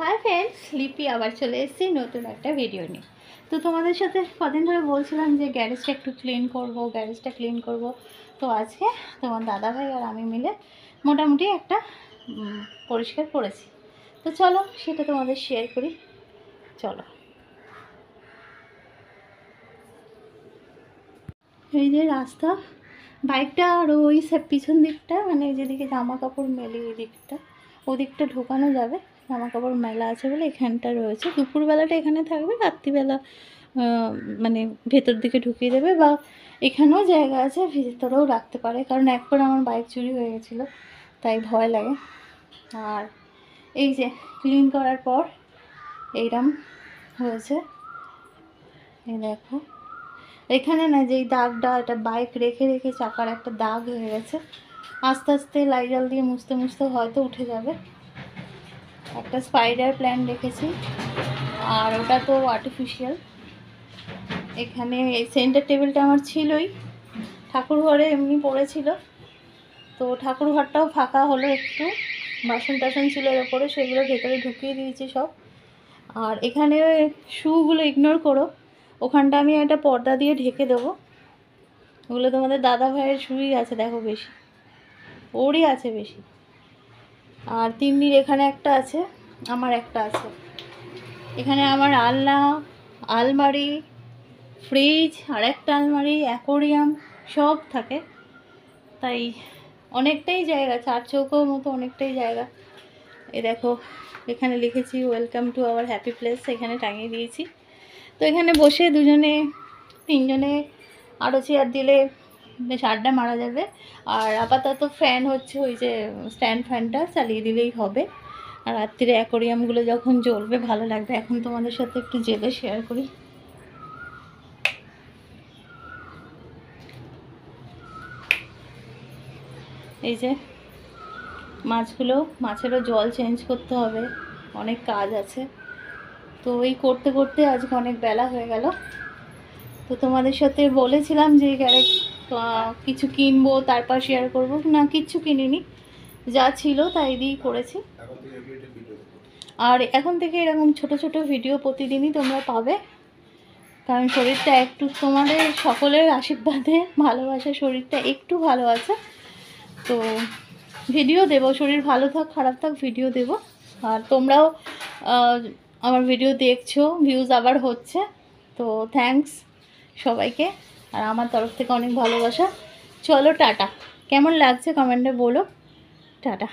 Hi friends लिपि आबार चले एसेছি নতুন একটা ভিডিও নিয়ে। তো তোমাদের সাথে কদিন ধরে বলছিলাম যে গ্যারেজটা একটু ক্লিন করব। তো আজকে তোমার দাদা ভাই আর আমি মিলে মোটামুটি একটা পরিষ্কার করেছি। তো চলো সেটা তোমাদের শেয়ার করি। চলো, এই যে রাস্তা, বাইকটা আর ওই পিছন দিকটা মানে যেদিকে জামা কাপড় মেলি ওদিকটা ঢোকানো যাবে। জামা কাপড় মেলা আছে বলে এখানটা রয়েছে। দুপুরবেলাটা এখানে থাকবে, রাত্রিবেলা মানে ভেতর দিকে ঢুকিয়ে দেবে, বা এখানেও জায়গা আছে ভেতরেও রাখতে পারে, কারণ একবার আমার বাইক চুরি হয়ে গেছিলো তাই ভয় লাগে। আর এই যে ক্লিন করার পর এইরকম হয়েছে, এই দেখো এখানে না যেই দাগটা, এটা বাইক রেখে রেখে চাকার একটা দাগ হয়ে গেছে। আস্তে আস্তে লাইজল দিয়ে মুছতে মুছতে হয়তো উঠে যাবে। একটা স্পাইডার প্ল্যান্ট রেখেছি, আর ওটা তো আর্টিফিশিয়াল। এখানে এই সেন্টার টেবিলটা আমার ছিলই, ঠাকুর ঘরে এমনি পড়েছিল, তো ঠাকুর ঘরটাও ফাঁকা হলো, একটু বাসন টাসন ছিল এর ওপরে, সেগুলো ভেতরে ঢুকিয়ে দিয়েছি সব। আর এখানে শুগুলো ইগনোর করো, ওখানটা আমি একটা পর্দা দিয়ে ঢেকে দেবো। ওগুলো তোমাদের দাদা ভাইয়ের শুই আছে, দেখো বেশি ওরই আছে বেশি। আর তিন্নির এখানে একটা আছে, আমার একটা আছে। এখানে আমার আলনা, আলমারি, ফ্রিজ, আর একটা আলমারি, অ্যাকোরিয়াম সব থাকে, তাই অনেকটাই জায়গা, 4 চৌকো মতো অনেকটাই জায়গা। এ দেখো এখানে লিখেছি welcome to our happy place, এখানে টাঙিয়ে দিয়েছি। তো এখানে বসে দুজনে তিনজনে আরও চেয়ার দিলে বেশ আড্ডা মারা যাবে। আর আপাতত ফ্যান হচ্ছে, ওই যে স্ট্যান্ড ফ্যানটা চালিয়ে দিলেই হবে। আর রাত্রিরে অ্যাকোরিয়ামগুলো যখন জ্বলবে ভালো লাগবে। এখন তোমাদের সাথে একটু জেলে শেয়ার করি। এই যে মাছেরও জল চেঞ্জ করতে হবে, অনেক কাজ আছে। তো এই করতে করতে আজকে অনেক বেলা হয়ে গেল। তো তোমাদের সাথে বলেছিলাম যে কিছু কিনবো তারপর শেয়ার করবো, না কিচ্ছু কিনিনি, যা ছিল তাই দিয়েই করেছি। আর এখন থেকে এরকম ছোট ছোট ভিডিও প্রতিদিনই তোমরা পাবে, কারণ শরীরটা একটু তোমাদের সকলের আশীর্বাদে ভালোবাসা শরীরটা একটু ভালো আছে। তো ভিডিও দেবো, শরীর ভালো থাক খারাপ থাক ভিডিও দেব। আর তোমরাও আমার ভিডিও দেখছো, ভিউজ আবার হচ্ছে, তো থ্যাঙ্কস সবাইকে। আর আমার তরফ থেকে অনেক ভালোবাসা। চলো টাটা, কেমন লাগছে কমেন্টে বলো। টাটা।